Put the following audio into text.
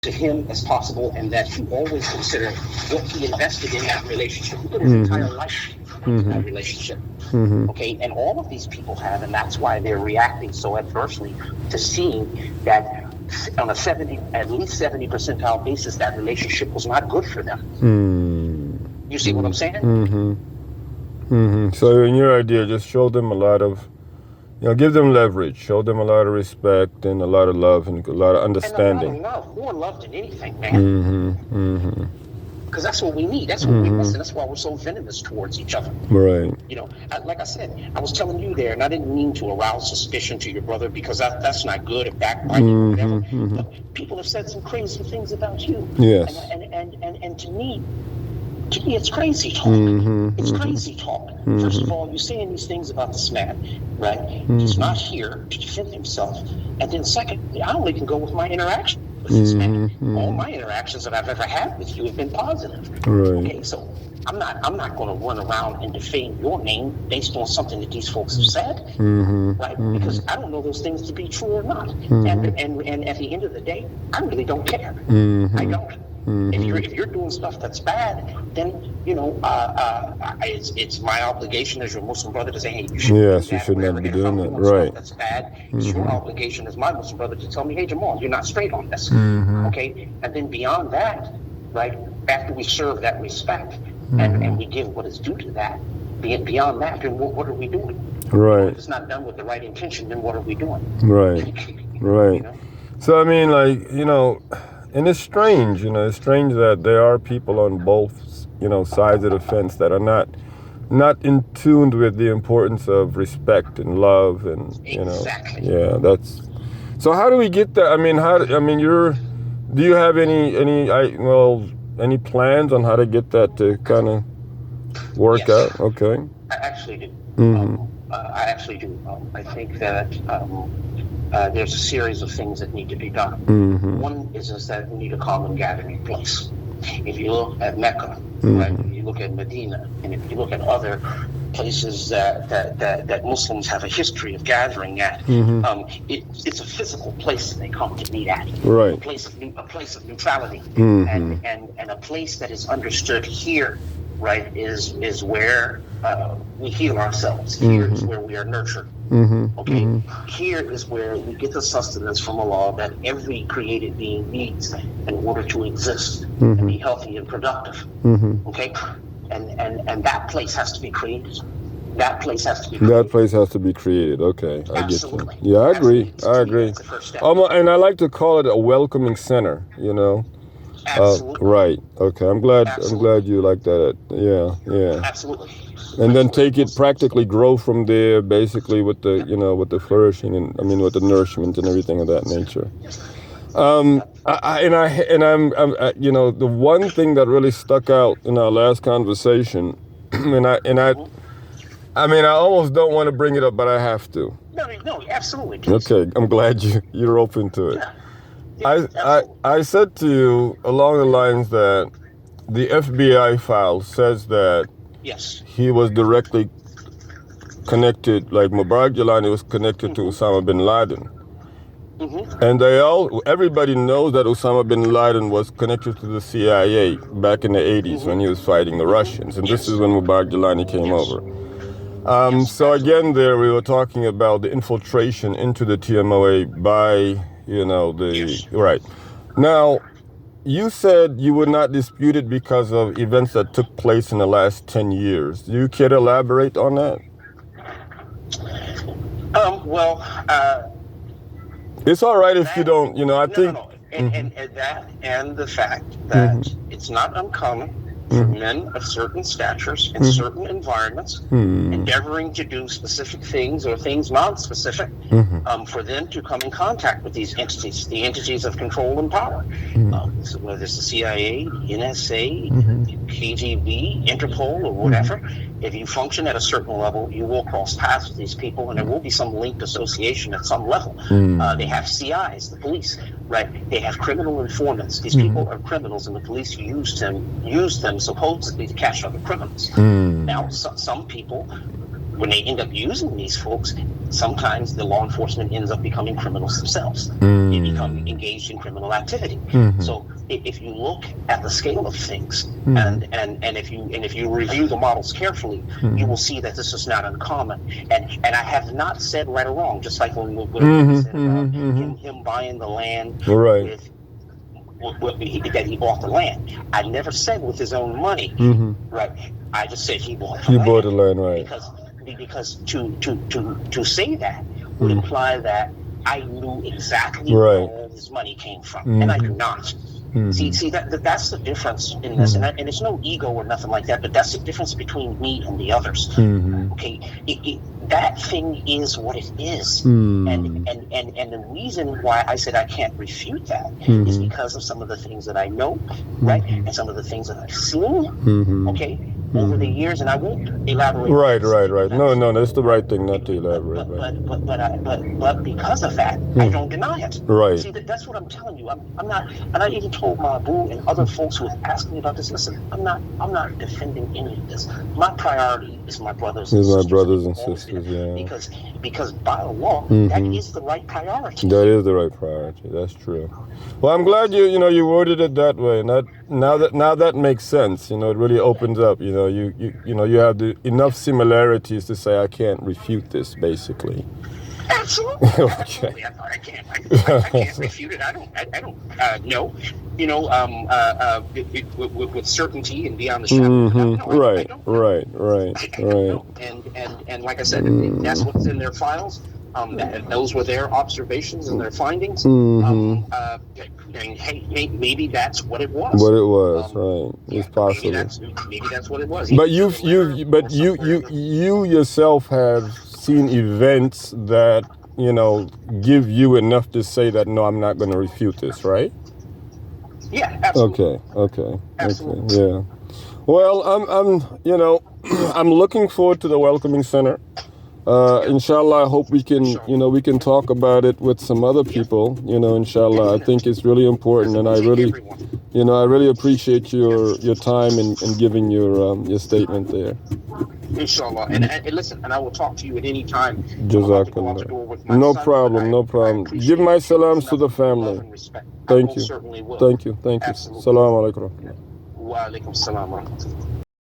to him as possible, and that you always consider what he invested in that relationship. He put his entire life into that relationship. Okay, and all of these people have, and that's why they're reacting so adversely to seeing that on a at least 70 percentile basis, that relationship was not good for them. You see what I'm saying? So in your idea, just show them a lot of, give them leverage, show them a lot of respect and a lot of love and a lot of understanding. And a lot of love, more love than anything, man. Because that's what we need. That's what we miss, and that's why we're so venomous towards each other. Right. Like I said, I was telling you there, and I didn't mean to arouse suspicion to your brother, because that's not good, or backbiting or whatever. But people have said some crazy things about you. Yes. And to me, it's crazy talk. It's crazy talk. First of all, you're saying these things about this man, right? He's not here to defend himself. And then secondly, I only can go with my interaction with this man. All my interactions that I've ever had with you have been positive. Right. Okay, so I'm not going to run around and defame your name based on something that these folks have said, right? Because I don't know those things to be true or not. And at the end of the day, I really don't care. I don't. If you're doing stuff that's bad, then it's my obligation as your Muslim brother to say, hey, you shouldn't you should not be doing that. Right. That's bad. It's your obligation as my Muslim brother to tell me, hey, Jamal, you're not straight on this. Okay, and then beyond that, right? After we serve that respect and we give what is due to that, beyond that, then what are we doing? Right. If it's not done with the right intention, then what are we doing? Right. Right. So I mean, and it's strange, it's strange that there are people on both, sides of the fence that are not in tune with the importance of respect and love and, Exactly. So how do we get that? Do you have any plans on how to get that to kind of work out? Okay. I actually do. I think that there's a series of things that need to be done. One is that we need a common gathering place. If you look at Mecca, right? If you look at Medina, and if you look at other places that Muslims have a history of gathering at, it's a physical place that they come to meet at. Right. A place of neutrality, and a place that is understood here, right, is where we heal ourselves. Here is where we are nurtured. Okay, here is where we get the sustenance from Allah that every created being needs in order to exist and be healthy and productive. Okay, and that place has to be created. That place has to be created. Okay, I Absolutely. get you. Yeah, I agree. That's the first step. And I like to call it a welcoming center. Absolutely. Right. Okay. I'm glad you like that. Yeah. Absolutely. And then take it practically grow from there, basically with the with the flourishing and with the nourishment and everything of that nature. I'm the one thing that really stuck out in our last conversation, I almost don't want to bring it up, but I have to. No, absolutely. Okay. I'm glad you're open to it. I said to you along the lines that the FBI file says that he was directly connected, like Mubarak Jalani was connected to Osama bin Laden. And everybody knows that Osama bin Laden was connected to the CIA back in the 80s when he was fighting the Russians. And this is when Mubarak Jalani came over. So again, there we were talking about the infiltration into the TMOA by right. Now, you said you would not dispute it because of events that took place in the last 10 years. Do you care to elaborate on that? It's all right if you don't, I think... No. And the fact that it's not uncommon for men of certain statures in certain environments endeavoring to do specific things or things non-specific for them to come in contact with these entities, the entities of control and power. So whether it's the CIA, the NSA, KGB, Interpol, or whatever, if you function at a certain level, you will cross paths with these people, and there will be some linked association at some level. They have CIs, the police, right? They have criminal informants. These people are criminals, and the police use them supposedly to catch other criminals. Now, some people when they end up using these folks, sometimes the law enforcement ends up becoming criminals themselves. They become engaged in criminal activity. So if you look at the scale of things, and if you review the models carefully, you will see that this is not uncommon. And I have not said right or wrong, just like when we said about him buying the land Right. that he bought the land. I never said with his own money, right? I just said he bought the He land. bought the land, right? Because to say that would imply that I knew exactly where all his money came from, and I do not. See that's the difference in this, and it's no ego or nothing like that, but that's the difference between me and the others. Okay, that thing is what it is, and the reason why I said I can't refute that is because of some of the things that I know, right, and some of the things that I've seen, okay, over the years, and I won't elaborate. Right. No, that's the right thing not to elaborate. But because of that, I don't deny it. Right. See, that's what I'm telling you. I'm not, and I even told my boo and other folks who have asked me about this. Listen, I'm not defending any of this. My priority is my brothers and sisters. My brothers and sisters, yeah. Because by law, that is the right priority. That is the right priority. That's true. Well, I'm glad you worded it that way, and now that makes sense. It really opens up. You have enough similarities to say I can't refute this, basically. Absolutely. Okay. I can't refute it. I don't know. With certainty and beyond the shadow of a doubt. Right. And like I said, that's what's in their files. Those were their observations and their findings. And hey, maybe that's what it was. What it was, right? It's possible. Maybe that's what it was. But you yourself have seen events that give you enough to say that no, I'm not going to refute this, right? Yeah, absolutely. Okay. Absolutely. Yeah. Well, I'm looking forward to the welcoming center. Inshallah, I hope we can talk about it with some other people. Inshallah, I think it's really important, and I really appreciate your time and giving your statement there. Inshallah, and listen, and I will talk to you at any time. Jazakallah. No problem. Give my salams to the family. Thank you. Certainly will. Thank you. Absolutely. Assalamu alaikum. Wa alaikum salam wa rahmatullah.